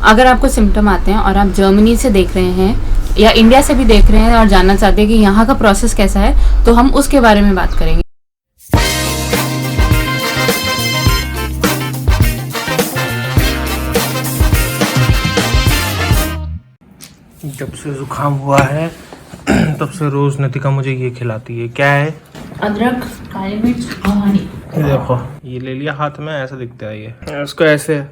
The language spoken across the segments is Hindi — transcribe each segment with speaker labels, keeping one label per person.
Speaker 1: अगर आपको सिम्टम आते हैं और आप जर्मनी से देख रहे हैं या इंडिया से भी देख रहे हैं और जानना चाहते हैं कि यहाँ का प्रोसेस कैसा है, तो हम उसके बारे में बात करेंगे।
Speaker 2: जब से जुकाम हुआ है तब से रोज नतिका मुझे ये खिलाती है। क्या है?
Speaker 1: अदरक, काली मिर्च और हनी।
Speaker 2: ये देखो, ये ले लिया हाथ में, ऐसा दिखता है ये। इसको ऐसे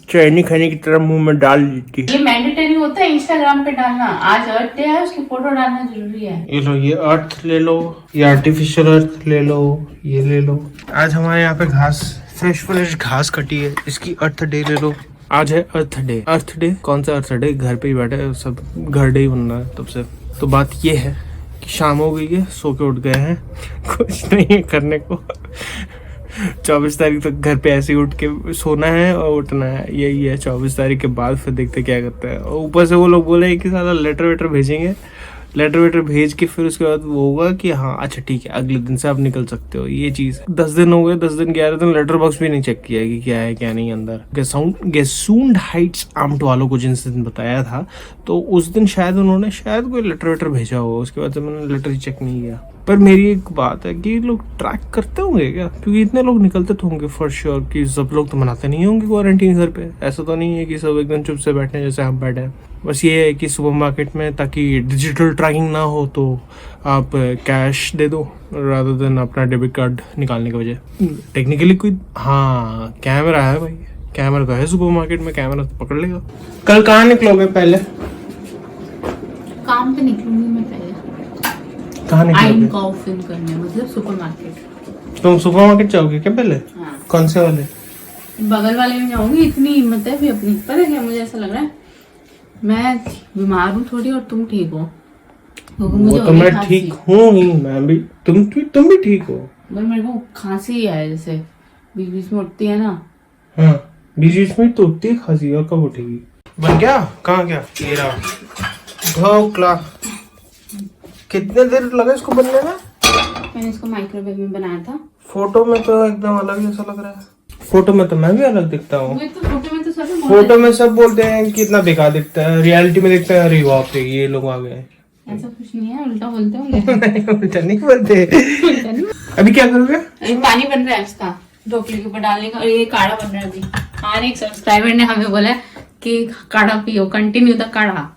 Speaker 2: चैनी खाने की तरह मुंह में डाल लीती।
Speaker 1: ये मैंडेटरी होता है इंस्टाग्राम पे डालना। आज अर्थ डे है, उसकी फोटो डालना जरूरी है।
Speaker 2: ये लो, ये अर्थ ले लो, ये आर्टिफिशियल अर्थ ले लो, ये ले लो। आज हमारे यहाँ पे घास, फ्रेश घास कटी है, इसकी अर्थ डे ले लो। आज है अर्थ डे। अर्थ डे? कौन सा अर्थ डे? घर पे ही बैठे हैं सब, घर डे ही बन रहा है तब से। तो बात ये है कि शाम हो गई है, सो के उठ गए हैं, कुछ नहीं है करने को। 24 तारीख तक घर पे ऐसे ही उठ के सोना है और उठना है, यही है। 24 तारीख के बाद फिर देखते क्या करते हैं। और ऊपर से वो लोग बोले कि साला लेटर वेटर भेजेंगे, लेटर वेटर भेज के फिर उसके बाद वो होगा कि हाँ अच्छा ठीक है अगले दिन से आप निकल सकते हो। ये चीज 10 दिन हो गए, 10 दिन 11 दिन लेटर बॉक्स भी नहीं चेक किया कि क्या है क्या नहीं अंदर। गेसूंड हाइट्स आमट वालों को जिस दिन बताया था, तो उस दिन शायद उन्होंने कोई लेटर वेटर भेजा होगा, उसके बाद से मैंने लेटर ही चेक नहीं किया। पर मेरी एक बात है कि लोग ट्रैक करते होंगे क्या? क्योंकि इतने लोग निकलते तो होंगे फॉर श्योर कि सब लोग तो मनाते नहीं होंगे क्वारंटीन घर पे। ऐसा तो नहीं है कि सब एकदम चुप से बैठे जैसे हम बैठे हैं। बस ये है कि सुपरमार्केट में ताकि डिजिटल ट्रैकिंग ना हो तो आप कैश दे दो रादर देन अपना डेबिट कार्ड निकालने की वजह। टेक्निकली कोई हाँ कैमरा है भाई, कैमरा तो है सुपरमार्केट में, कैमरा तो पकड़ लेगा। कल कहाँ निकलोगे? पहले
Speaker 1: काम पे निकलूंगी मैं पहले।
Speaker 2: कहाँ निकलोगे?
Speaker 1: फिल्म करने, मतलब सुपरमार्केट।
Speaker 2: तुम सुपरमार्केट जाओगे क्या पहले?
Speaker 1: हाँ।
Speaker 2: कौन से वाले?
Speaker 1: बगल वाले में जाऊंगी। इतनी हिम्मत है भी अपनी। पता है क्या, मुझे ऐसा लग रहा है मैं बीमार हूँ थोड़ी और तुम ठीक हो।
Speaker 2: वो तो मैं ठीक हूँ ही, मैं भी, तुम भी ठीक हो।
Speaker 1: पर मेरे को खांसी है, जैसे बीच बीच में उठती है ना।
Speaker 2: हाँ बीच बीच में तो उठती है खांसी, और कब उठेगी? बन गया? कहाँ गया? ये रहा ढोकला। कितने देर लगा इसको बनने में?
Speaker 1: मैंने इसको माइक्रोवेव में बनाया था।
Speaker 2: फोटो में तो एकदम अलग जैसा लग रहा है। फोटो में तो मैं भी अलग दिखता हूँ।
Speaker 1: फोटो
Speaker 2: में सब बोलते हैं कि इतना बेकार दिखता है, रियलिटी में दिखता है अरे बाप रे ये लोग आ गए।
Speaker 1: ऐसा कुछ नहीं है, उल्टा बोलते होंगे।
Speaker 2: नहीं उल्टा नहीं बोलते। अभी क्या करोगे?
Speaker 1: अभी पानी बन रहा है उसका, ढोकले के ऊपर डालने का, और ये काढ़ा बन रहा है अभी। हमारे एक सब्सक्राइबर ने हमें बोला कि काढ़ा पियो, कंटिन्यू द काढ़ा।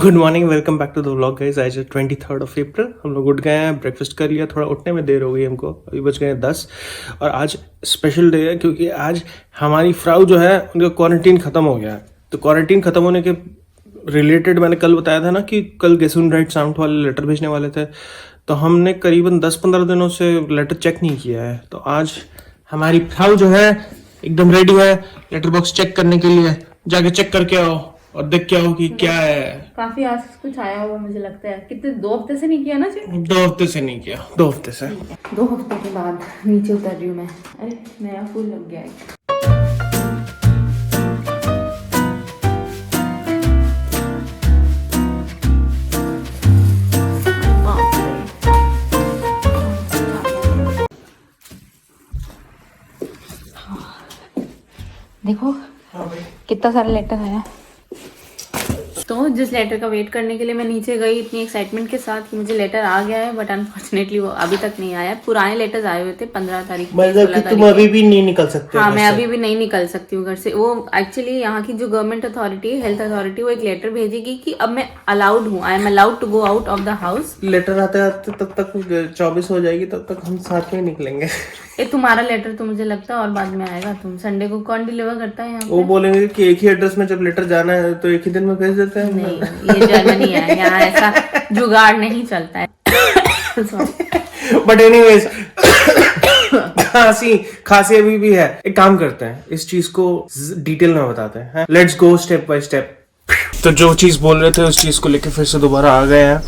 Speaker 2: Good morning, welcome back to the vlog guys. आज 23rd of April। हम लोग उठ गए हैं, ब्रेकफास्ट कर लिया, थोड़ा उठने में देर हो गई हमको, अभी बज गए हैं 10। और आज स्पेशल डे है क्योंकि आज हमारी फ्राउ जो है उनका क्वारंटीन खत्म हो गया है। तो क्वारंटीन खत्म होने के रिलेटेड मैंने कल बताया था ना कि कल गेसून राइट साउंड वाले लेटर भेजने वाले थे, तो हमने करीबन 10-15 दिनों से लेटर चेक नहीं किया है। तो आज हमारी फ्राउ जो है एकदम रेडी है लेटर बॉक्स चेक करने के लिए। जाके चेक करके आओ और देख के आओ कि क्या है।
Speaker 1: काफी आज कुछ आया हुआ मुझे लगता है। कितने 2 हफ्ते से नहीं किया ना चेक?
Speaker 2: 2 हफ्ते से नहीं किया, 2 हफ्ते से।
Speaker 1: 2 हफ्ते के बाद नीचे उतर रही हूँ मैं। अरे नया फूल लग गया है। देखो कितना सारा लेटर आया। तो जिस लेटर का वेट करने के लिए मैं नीचे गई इतनी एक्साइटमेंट के साथ कि मुझे लेटर आ गया है, बट अनफॉर्चुनेटली वो अभी तक नहीं आया। पुराने लेटर्स आए हुए थे 15 तारीख,
Speaker 2: मतलब कि तुम अभी भी नहीं निकल सकते?
Speaker 1: हाँ मैं अभी भी नहीं निकल सकती हूँ घर से। वो एक्चुअली यहाँ की जो गवर्नमेंट अथॉरिटी है, हेल्थ अथॉरिटी, वो एक लेटर भेजेगी कि अब मैं अलाउड हूँ, I am allowed to go out of the house.
Speaker 2: Letter आते आते तब तक 24 हो जाएगी, तब तक हम साथ में निकलेंगे।
Speaker 1: ये तुम्हारा लेटर तो मुझे लगता है और बाद में आएगा। तुम संडे को कौन डिलीवर करता है यहाँ पे?
Speaker 2: वो बोलेंगे कि एक ही एड्रेस में जब लेटर जाना है तो एक ही दिन में भेज देते हैं।
Speaker 1: नहीं, ये जर्मनी है, यहाँ ऐसा जुगाड़ नहीं चलता है।
Speaker 2: बट एनीवेज खांसी अभी भी है। एक काम करते हैं, इस चीज को डिटेल में बताते हैं। Let's go step by step. तो जो चीज़ बोल रहे थे उस चीज़ को लेकर फिर से दोबारा आ गए हैं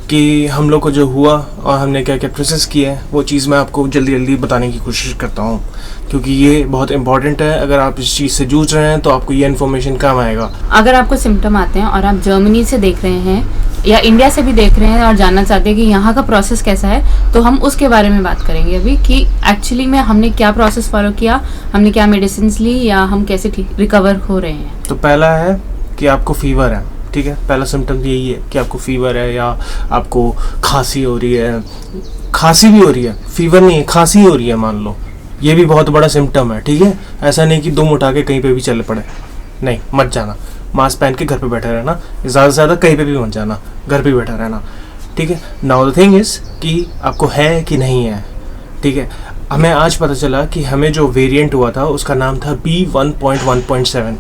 Speaker 2: कि हम लोग को जो हुआ और हमने क्या क्या प्रोसेस किया है, वो चीज़ मैं आपको जल्दी जल्दी बताने की कोशिश करता हूँ, क्योंकि ये बहुत इंपॉर्टेंट है। अगर आप इस चीज़ से जूझ रहे हैं तो आपको ये इन्फॉर्मेशन काम आएगा।
Speaker 1: अगर आपको सिम्टम आते हैं और आप जर्मनी से देख रहे हैं या इंडिया से भी देख रहे हैं और जानना चाहते हैं कि यहाँ का प्रोसेस कैसा है, तो हम उसके बारे में बात करेंगे अभी कि एक्चुअली में हमने क्या प्रोसेस फॉलो किया, हमने क्या मेडिसिन ली या हम कैसे रिकवर हो रहे हैं।
Speaker 2: तो पहला है कि आपको फीवर है, ठीक है। पहला सिम्टम यही है कि आपको फीवर है या आपको खांसी हो रही है। खांसी भी हो रही है, फीवर नहीं है, खांसी हो रही है मान लो, ये भी बहुत बड़ा सिम्टम है, ठीक है। ऐसा नहीं कि दुम उठा के कहीं पे भी चले पड़े, नहीं, मत जाना। मास्क पहन के घर पे बैठे रहना, ज़्यादा से ज़्यादा कहीं पे भी मत जाना, घर पे बैठा रहना, ठीक है। नाउ द थिंग इज़ कि आपको है कि नहीं है, ठीक है। हमें आज पता चला कि हमें जो वेरिएंट हुआ था उसका नाम था B1.1.7।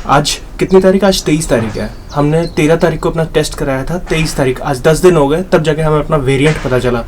Speaker 2: आज कितनी तारीख, आज 23 तारीख है। हमने 13 तारीख को अपना टेस्ट कराया था, 23 तारीख, आज 10 दिन हो गए, तब जाके हमें अपना वेरिएंट पता चला।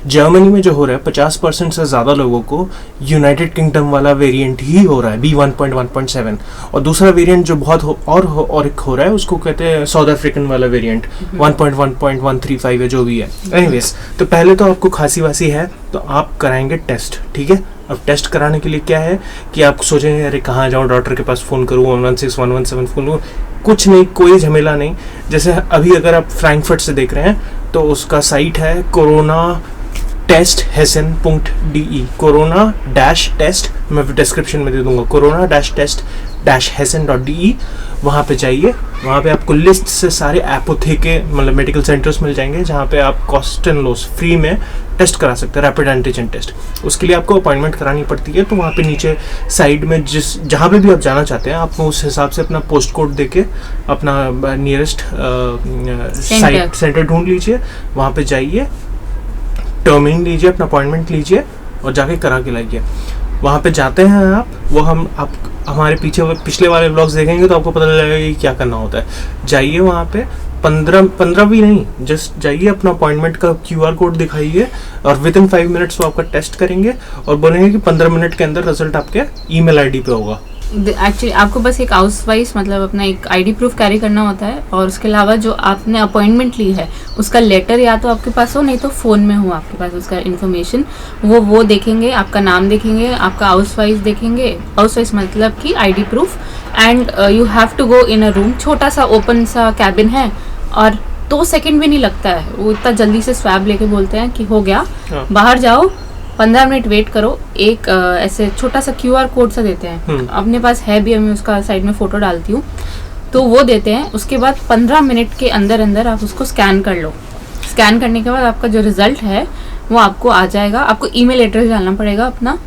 Speaker 2: जर्मनी में जो हो रहा है 50% से ज़्यादा लोगों को यूनाइटेड किंगडम वाला वेरिएंट ही हो रहा है, B1.1.7। और दूसरा वेरिएंट जो बहुत और एक हो रहा है उसको कहते हैं साउथ अफ्रीकन वाला वेरिएंट, 1.1.135 है, जो भी है। एनीवेज, तो पहले तो आपको खांसी वासी है तो आप कराएंगे टेस्ट, ठीक है। अब टेस्ट कराने के लिए क्या है कि आप सोचेंगे अरे कहाँ जाऊँ, डॉक्टर के पास फ़ोन करूँ, 116 117 फ़ोन करूँ, कुछ नहीं, कोई झमेला नहीं। जैसे अभी अगर आप फ्रैंकफर्ट से देख रहे हैं तो उसका साइट है corona-hessen.de, corona-test, मैं डिस्क्रिप्शन में दे दूंगा, corona-test-hessen.de। वहाँ पे जाइए, वहाँ पे आपको लिस्ट से सारे एपोथे के मतलब मेडिकल सेंटर्स मिल जाएंगे जहाँ पे आप कॉस्ट एंड लॉस फ्री में टेस्ट करा सकते हैं, रैपिड एंटीजन टेस्ट। उसके लिए आपको अपॉइंटमेंट करानी पड़ती है। तो वहाँ पे नीचे साइड में जहाँ पे भी आप जाना चाहते हैं, आप उस हिसाब से अपना पोस्ट कोड देके अपना नियरेस्ट साइट सेंटर ढूंढ लीजिए, वहाँ पे जाइए, टर्मिंग लीजिए, अपना अपॉइंटमेंट लीजिए और जाके करा के लाइए। वहाँ पे जाते हैं आप हमारे पिछले वाले व्लॉग्स देखेंगे तो आपको पता लगेगा कि क्या करना होता है। जाइए वहाँ पे 15 भी नहीं, जस्ट जाइए, अपना अपॉइंटमेंट का QR कोड दिखाइए और विदिन 5 मिनट्स वो आपका टेस्ट करेंगे और बोलेंगे कि 15 मिनट के अंदर रिजल्ट आपके ईमेल आईडी पे होगा।
Speaker 1: एक्चुअली आपको बस एक हाउस वाइज मतलब अपना एक आईडी प्रूफ कैरी करना होता है और उसके अलावा जो आपने अपॉइंटमेंट ली है उसका लेटर या तो आपके पास हो, नहीं तो फ़ोन में हो आपके पास उसका इन्फॉर्मेशन, वो देखेंगे, आपका नाम देखेंगे, आपका हाउस वाइज देखेंगे। हाउस वाइज मतलब कि ID proof, and you have to go in a room, छोटा सा ओपन सा कैबिन है और 2 सेकंड भी नहीं लगता है, वो इतना जल्दी से स्वैब लेके बोलते हैं कि हो गया, बाहर जाओ, 15 मिनट वेट करो। एक ऐसे छोटा सा QR कोड सा देते हैं, अपने पास है भी, मैं उसका साइड में फोटो डालती हूँ, तो वो देते हैं। उसके बाद 15 मिनट के अंदर आप उसको स्कैन कर लो। स्कैन करने के बाद आपका जो रिजल्ट है वो आपको आ जाएगा। आपको ईमेल एड्रेस डालना पड़ेगा अपना,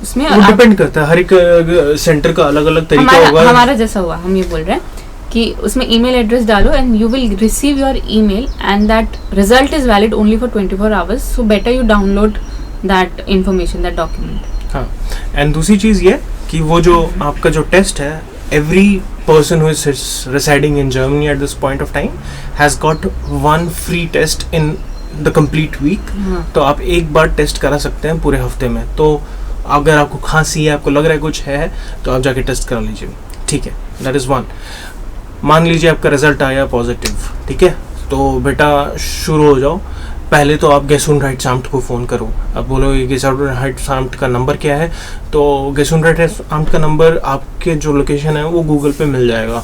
Speaker 1: उसमें
Speaker 2: वो डिपेंड करता है, हर एक सेंटर का अलग अलग तरीका होगा।
Speaker 1: हमारा जैसा हुआ, हम ये बोल रहे हैं कि उसमें ईमेल एड्रेस डालो and you will receive your email and that result is valid only for 24 hours, so better you download that information, that document.
Speaker 2: हाँ, एंड दूसरी चीज़ ये कि वो जो आपका जो टेस्ट है, every person who is residing in Germany at this point of time has got 1 free test in the complete week। तो आप एक बार टेस्ट करा सकते हैं पूरे हफ्ते में। तो अगर आपको खांसी है, आपको लग रहा है कुछ है, तो आप जाके टेस्ट करा लीजिए, ठीक है। That is 1। मान लीजिए आपका रिजल्ट आया पॉजिटिव, ठीक है, तो बेटा शुरू हो जाओ। पहले तो आप Gesundheitsamt को फ़ोन करो। अब बोलो Gesundheitsamt का नंबर क्या है, तो Gesundheitsamt का नंबर आपके जो लोकेशन है वो गूगल पे मिल जाएगा।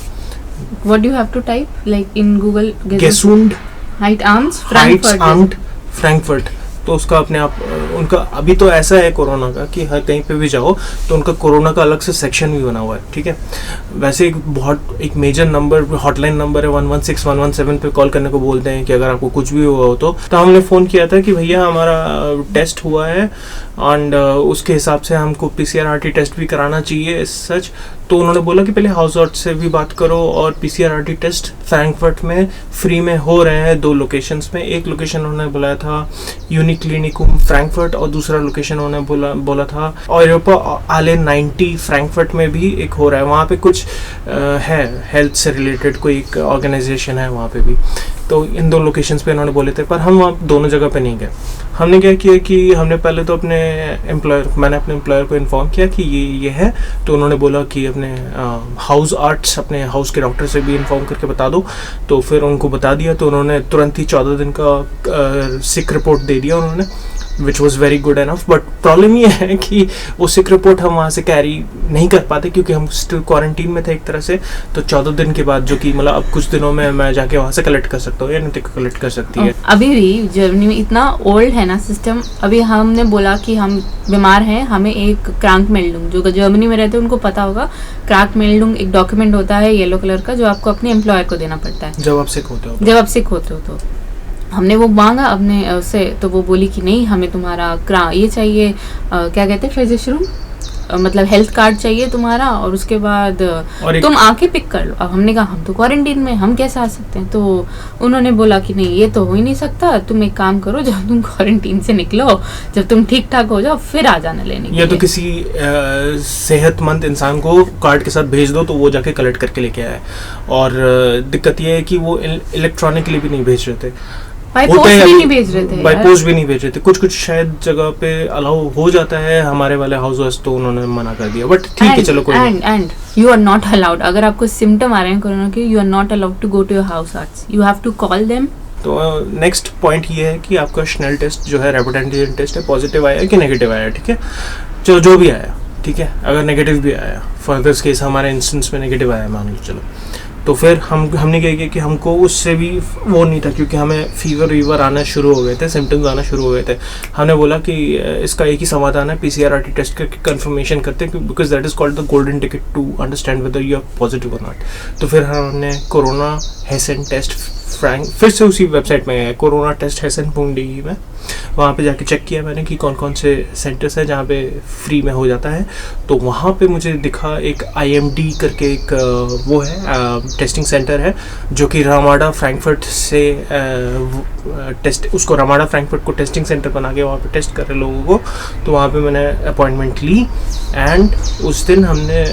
Speaker 1: What do you have to type like in Google?
Speaker 2: Gesundheitsamt Frankfurt। तो उसका अपने आप उनका अभी तो ऐसा है कोरोना का कि हर कहीं पे भी जाओ तो उनका कोरोना का अलग से सेक्शन भी बना हुआ है, ठीक है। वैसे एक मेजर नंबर, हॉटलाइन नंबर है 116 117 पे कॉल करने को बोलते हैं कि अगर आपको कुछ भी हुआ हो तो हमने फ़ोन किया था कि भैया हमारा टेस्ट हुआ है एंड उसके हिसाब से हमको PCR-RT टेस्ट भी कराना चाहिए सच। तो उन्होंने बोला कि पहले हाउस से भी बात करो और PCR-RT टेस्ट फ्रैंकफर्ट में फ्री में हो रहे हैं 2 लोकेशंस में। एक लोकेशन उन्होंने बुलाया था यूनिक्लिनिकुम फ्रैंकफर्ट और दूसरा लोकेशन उन्होंने बोला था यूरोपा आले 90 फ्रैंकफर्ट में भी एक हो रहा है। वहाँ पे कुछ है हेल्थ से रिलेटेड कोई एक ऑर्गेनाइजेशन है वहाँ पे भी। तो इन 2 लोकेशंस पे इन्होंने बोले थे, पर हम वहाँ दोनों जगह पे नहीं गए। हमने क्या किया कि हमने पहले तो मैंने अपने एम्प्लॉयर को इन्फॉर्म किया कि ये है, तो उन्होंने बोला कि अपने हाउस आर्ट्स, अपने हाउस के डॉक्टर से भी इन्फॉर्म करके बता दो। तो फिर उनको बता दिया, तो उन्होंने तुरंत ही 14 दिन का सिक रिपोर्ट दे दिया उन्होंने, which was very good enough. But problem ये है कि वो सिक रिपोर्ट हम वहाँ से कैरी नहीं कर पाते, क्योंकि हम स्टिल क्वारंटीन में थे एक तरह से। तो 14 दिन के बाद, जो कि मतलब अब कुछ दिनों में मैं जाके वहाँ से कलेक्ट कर सकता हूँ, या नितिका कलेक्ट कर सकती है।
Speaker 1: अभी भी जर्मनी में इतना ओल्ड है ना सिस्टम। अभी हमने बोला कि हम बीमार हैं, हमें एक क्रांकमेल्डुंग, जो जर्मनी में रहते हैं उनको पता होगा, क्रांकमेल्डुंग एक डॉक्यूमेंट होता है येलो कलर का, जो आपको अपने एम्प्लॉयर को देना पड़ता है
Speaker 2: जब आप सिक होते हो।
Speaker 1: तो हमने वो मांगा अपने उससे, तो वो बोली कि नहीं, हमें तुम्हारा ये चाहिए, क्या कहते हैं फिजिशियन, मतलब हेल्थ कार्ड चाहिए तुम्हारा, और उसके बाद तुम आके पिक कर लो। अब हमने कहा हम तो क्वारंटीन में, हम कैसे आ सकते हैं? तो उन्होंने बोला कि नहीं, ये तो हो ही नहीं सकता, तुम एक काम करो, जब तुम क्वारंटीन से निकलो, जब तुम ठीक ठाक हो जाओ, फिर आ जाना लेने।
Speaker 2: या तो किसी सेहतमंद इंसान को कार्ड के साथ भेज दो, तो वो जाके कलेक्ट करके लेके आए। और दिक्कत ये है कि वो इलेक्ट्रॉनिकली भी नहीं भेज रहे थे,
Speaker 1: बाय पोस्ट भी नहीं भेज रहे थे।
Speaker 2: कुछ शायद जगह पे अलाउ हो जाता है, हमारे वाले हाउस तो उन्होंने मना कर दिया। बट ठीक है, चलो कोई नहीं।
Speaker 1: And you are not allowed, अगर आपको सिम्टम आ रहे हैं कोरोना के, you are not allowed to go to your house arts, you have to call them.
Speaker 2: तो नेक्स्ट पॉइंट ये है कि आपका स्नेल टेस्ट जो है, रैपिड एंटीजन टेस्ट है, पॉजिटिव आया कि नेगेटिव आया, ठीक है। चलो जो भी आया, ठीक है, अगर नेगेटिव भी आया, फर्दर केस हमारे इंस्टेंस में नेगेटिव आया मान लो, चलो, तो फिर हमने क्या किया कि हमको उससे भी वो नहीं था, क्योंकि हमें फीवर आना शुरू हो गए थे, सिम्टम्स आना शुरू हो गए थे। हमने बोला कि इसका एक ही समाधान है, PCR-RT टेस्ट करके कंफर्मेशन करते हैं, because that is called the golden ticket to understand whether you are positive और नॉट। तो फिर हमने कोरोना हेसन टेस्ट फ्रैंक, फिर से उसी वेबसाइट में है, कोरोना टेस्ट हेसन.de में, वहाँ पे जाके चेक किया मैंने कि कौन कौन से सेंटर्स हैं जहाँ पे फ्री में हो जाता है। तो वहाँ पे मुझे दिखा एक IMD करके एक वो है टेस्टिंग सेंटर है, जो कि रामाडा फ्रैंकफर्ट से उसको रामाडा फ्रैंकफर्ट को टेस्टिंग सेंटर बना के वहाँ पे टेस्ट कर रहे लोगों को। तो वहाँ पे मैंने अपॉइंटमेंट ली, एंड उस दिन हमने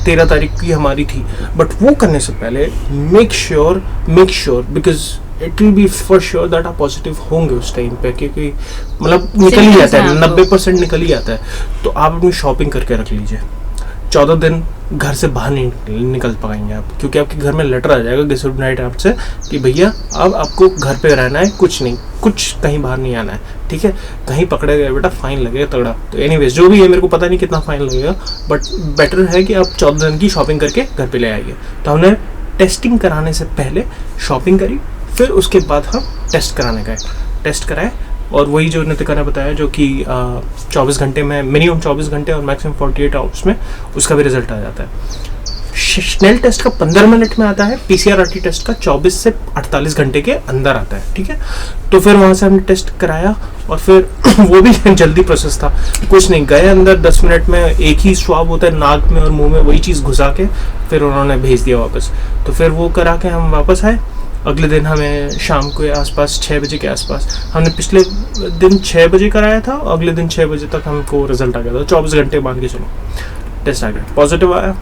Speaker 2: 13 तारीख की हमारी थी। बट वो करने से पहले make sure because it will be for sure that आप पॉजिटिव होंगे उस टाइम पे, क्योंकि मतलब निकल ही जाता है, 90% निकल ही जाता है। तो आप अपनी शॉपिंग करके रख लीजिए, 14 दिन घर से बाहर नहीं निकल पाएंगे आप, क्योंकि आपके घर में लेटर आ जाएगा गेस्ट नाइट आपसे कि भैया अब आपको घर पे रहना है, कुछ कहीं बाहर नहीं आना है, ठीक है। कहीं पकड़े गए बेटा फाइन लगेगा तगड़ा। तो एनीवेज जो भी है, मेरे को पता नहीं कितना फाइन लगेगा, बट बेटर है कि आप 14 दिन की शॉपिंग करके घर पे ले आइए। तो हमने टेस्टिंग कराने से पहले शॉपिंग करी, फिर उसके बाद हम टेस्ट कराने गए, टेस्ट कराए, और वही जो नितिका ने बताया, जो कि 24 घंटे में, मिनिमम 24 घंटे और मैक्सिमम 48 आवर्स में उसका भी रिजल्ट आ जाता है। स्नेल टेस्ट का 15 मिनट में आता है, PCR-RT टेस्ट का 24 से 48 घंटे के अंदर आता है, ठीक है। तो फिर वहाँ से हमने टेस्ट कराया, और फिर वो भी जल्दी प्रोसेस था, कुछ नहीं, गए अंदर 10 मिनट में, एक ही स्वाब होता है नाक में और मुंह में, वही चीज़ घुसा के फिर उन्होंने भेज दिया वापस। तो फिर वो करा के हम वापस आए। अगले दिन हमें शाम के आसपास 6 बजे के आसपास, हमने पिछले दिन 6 बजे कराया था, अगले दिन 6 बजे तक हमको रिजल्ट आ गया था, 24 घंटे मान के चलो टेस्ट आ गया, पॉजिटिव आया।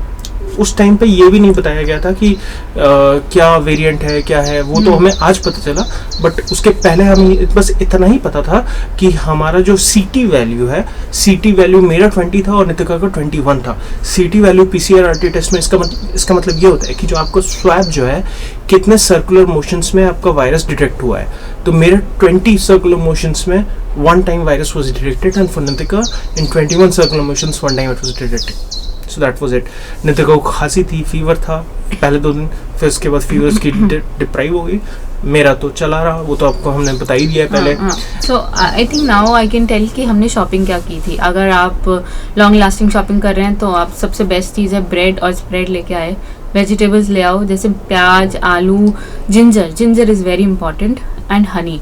Speaker 2: उस टाइम पे ये भी नहीं बताया गया था कि क्या वेरिएंट है, क्या है, वो तो हमें आज पता चला। बट उसके पहले हमें बस इतना ही पता था कि हमारा जो CT वैल्यू है, CT वैल्यू मेरा 20 था और नितिका का 21 था। CT वैल्यू PCR-RT टेस्ट में इसका मतलब ये होता है कि जो आपको स्वैब जो है, कितने सर्कुलर मोशंस में आपका वायरस डिटेक्ट हुआ है। तो मेरे 20 सर्कुलर मोशंस में 1 time virus was detected, and for Nitika in 21 circular motions 1 time it was detected. So that was it. Nitika को खांसी थी, फीवर था पहले 2 दिन, फिर उसके बाद फीवर की डिप्राइव हो गई। मेरा तो चला रहा, वो तो आपको हमने बता ही दिया पहले।
Speaker 1: So I think now I can tell कि हमने शॉपिंग क्या की थी। अगर आप लॉन्ग लास्टिंग शॉपिंग कर रहे हैं, तो आप सबसे बेस्ट चीज़ है ब्रेड और स्प्रेड लेके आए। वेजिटेबल्स ले आओ, जैसे प्याज, आलू, ginger is very important, and honey.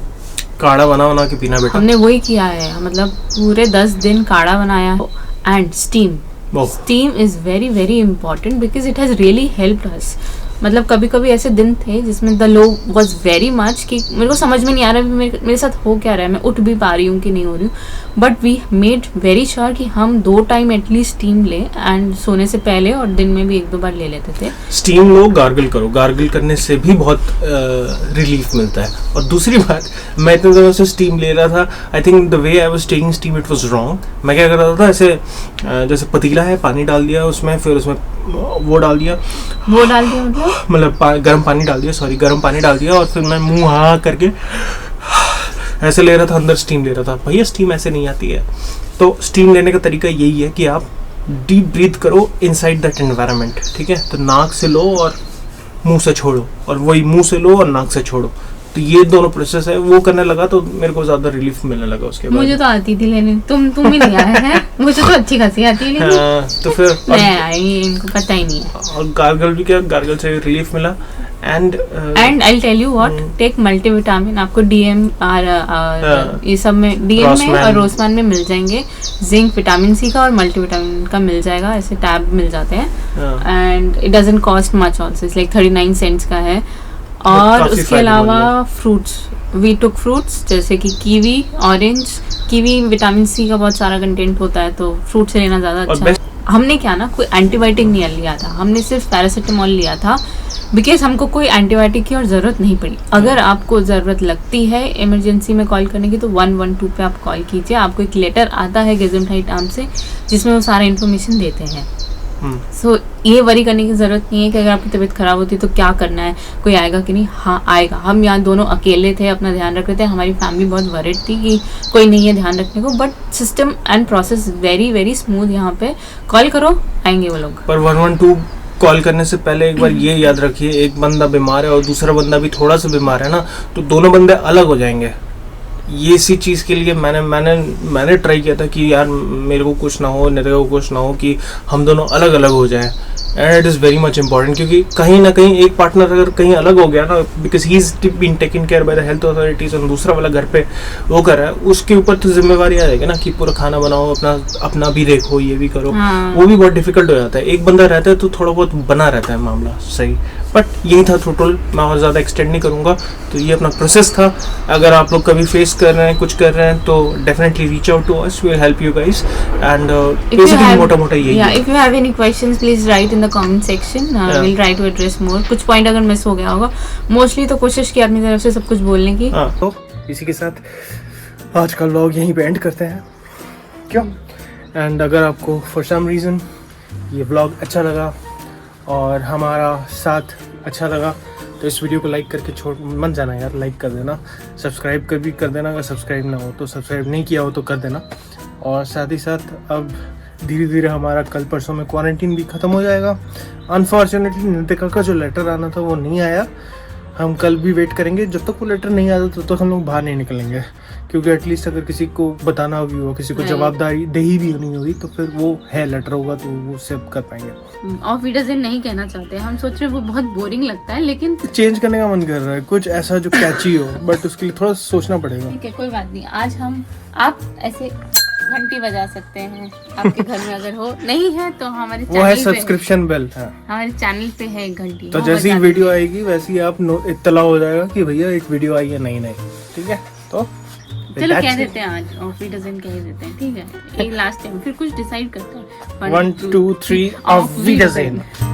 Speaker 2: काढ़ा बना के पीना बेटा।
Speaker 1: हमने वही किया है, मतलब पूरे 10 दिन काढ़ा बनाया। And steam is very very important, because it has really helped अस। मतलब कभी कभी ऐसे दिन थे जिसमें the low was very much कि मेरे को समझ में नहीं आ रहा है मेरे साथ हो क्या रहा है, मैं उठ भी पा रही हूँ कि नहीं हो रही हूँ, but we made very sure कि हम 2 टाइम एटलीस्ट स्टीम ले, एंड सोने से पहले और दिन में भी 1-2 बार ले लेते थे।
Speaker 2: स्टीम लो, गार्गल करो, गार्गल करने से भी बहुत रिलीफ मिलता है। और दूसरी बात, मैं इतने दिनों से स्टीम ले रहा था, I think the way I was taking steam it was wrong. मैं क्या कर रहा था, ऐसे जैसे पतीला है, पानी डाल दिया उसमें, फिर उसमें वो डाल दिया मतलब गर्म पानी डाल दिया, सॉरी गर्म पानी डाल दिया, और फिर मैं मुंह हाँ करके ऐसे ले रहा था, अंदर स्टीम ले रहा था। भैया स्टीम ऐसे नहीं आती है। तो स्टीम लेने का तरीका यही है कि आप डीप ब्रीथ करो इनसाइड दैट एनवायरनमेंट, ठीक है। तो नाक से लो और मुंह से छोड़ो, और वही मुंह से लो और नाक से छोड़ो। तो ये दोनों प्रोसेस है, वो करने लगा तो मेरे को ज्यादा रिलीफ मिलने लगा उसके बाद।
Speaker 1: मुझे तो आती थी लेने, तुम भी नहीं आए हैं। मुझे तो अच्छी खासी आती है लेकिन
Speaker 2: हाँ, तो फिर
Speaker 1: मैं आई, इनको पता ही नहीं है।
Speaker 2: और गार्गल भी क्या, गार्गल से रिलीफ मिला। And
Speaker 1: I tell you what, take multivitamin, आपको डीएम और ये सब में, डीएम में और रोसमैन में मिल जाएंगे, जिंक, विटामिन सी का और मल्टीविटामिन का मिल जाएगा, ऐसे टैब मिल जाते हैं, and it doesn't cost much also, it's like 39 cents का है। और उसके अलावा फ्रूट्स, वी टुक फ्रूट्स जैसे कि kiwi, orange. Kiwi vitamin C का बहुत सारा कंटेंट होता है, तो फ्रूट से लेना ज़्यादा अच्छा है। हमने क्या ना, कोई एंटीबायोटिक नहीं लिया था, हमने सिर्फ पैरासीटामोल लिया था, बिकॉज हमको कोई एंटीबायोटिक की और ज़रूरत नहीं पड़ी। अगर आपको ज़रूरत लगती है इमरजेंसी में कॉल करने की तो 112 पे आप कॉल कीजिए, आपको एक लेटर आता है गेज़ेंटाइट आर्म से जिसमें वो सारा इन्फॉर्मेशन देते हैं। सो ये वरी करने की ज़रूरत नहीं है कि अगर आपकी तबीयत ख़राब होती है तो क्या करना है, कोई आएगा कि नहीं। हाँ आएगा, हम यहाँ दोनों अकेले थे, अपना ध्यान रख रहे थे, हमारी फैमिली बहुत वरिड थी कि कोई नहीं है ध्यान रखने को, but system and process very very smooth. यहाँ पे कॉल करो, आएंगे वो लोग।
Speaker 2: पर 112 कॉल करने से पहले एक बार ये याद रखिए, एक बंदा बीमार है और दूसरा बंदा भी थोड़ा सा बीमार है ना, तो दोनों बंदे अलग हो जाएंगे। ये इसी चीज़ के लिए मैंने ट्राई किया था कि यार मेरे को कुछ ना हो, मेरे को कुछ ना हो, कि हम दोनों अलग अलग हो जाएं। And it is very much important, क्योंकि कहीं ना कहीं एक पार्टनर अगर कहीं अलग हो गया ना, because he is been taken care by the health authorities, और दूसरा वाला घर पे वो कर रहा है, उसके ऊपर तो जिम्मेवारी आ जाएगी ना कि पूरा खाना बनाओ, अपना भी देखो, ये भी करो। वो भी बहुत डिफिकल्ट हो जाता है। एक बंदा रहता है तो थोड़ा बहुत बना रहता है मामला, सही। बट यही था टोटल, मैं और ज़्यादा एक्सटेंड नहीं करूँगा। तो ये अपना प्रोसेस था। अगर आप लोग कभी फेस कर रहे हैं, कुछ कर रहे हैं, तो definitely reach out to us, we will help you guys. And basically मोटा मोटा यही है।
Speaker 1: If you have any questions please write in the comment section, will try to address more. कुछ पॉइंट अगर मिस हो गया होगा, मोस्टली तो कोशिश की अपनी तरफ से सब कुछ बोलने की।
Speaker 2: तो इसी के साथ आज का व्लॉग यहीं पे एंड करते हैं, क्यों? एंड अगर आपको फॉर सम रीज़न ये व्लॉग अच्छा लगा और हमारा साथ अच्छा लगा तो इस वीडियो को लाइक करके छोड़ मत जाना यार, लाइक कर देना, सब्सक्राइब भी कर देना। अगर सब्सक्राइब ना हो तो, सब्सक्राइब नहीं किया हो तो कर देना। और साथ ही साथ अब धीरे धीरे हमारा कल परसों में क्वारंटीन भी ख़त्म हो जाएगा। अनफॉर्चुनेटली नितिका का जो लेटर आना था वो नहीं आया, हम कल भी वेट करेंगे। जब तक वो लेटर नहीं आता तब तक हम लोग बाहर नहीं निकलेंगे, क्योंकि एटलीस्ट अगर किसी को बताना भी हो, किसी को जवाबदारी दही भी नहीं होगी, तो फिर वो है लेटर होगा तो वो सेव कर पाएंगे।
Speaker 1: ऑफ वीडियोज़ नहीं कहना चाहते, हम सोच रहे वो बहुत बोरिंग लगता है, लेकिन
Speaker 2: चेंज करने का मन कर रहा है, कुछ ऐसा जो कैची हो, बट उसके लिए थोड़ा सोचना पड़ेगा।
Speaker 1: ठीक है, कोई बात नहीं। आज आप ऐसे घंटी बजा सकते हैं आपके घर में, अगर हो नहीं है तो हमारे
Speaker 2: वो है सब्सक्रिप्शन बेल,
Speaker 1: हमारे चैनल पे है एक घंटी,
Speaker 2: तो जैसी वीडियो आएगी वैसे ही आप इत्तला हो जाएगा कि भैया एक वीडियो आई है नई। ठीक है, तो
Speaker 1: चलो कह देते हैं आज ऑफ वीडियोज़ कह देते हैं। ठीक है, एक लास्ट टाइम फिर कुछ डिसाइड करते हैं।
Speaker 2: 1 2 3 ऑफ वीडियोज़।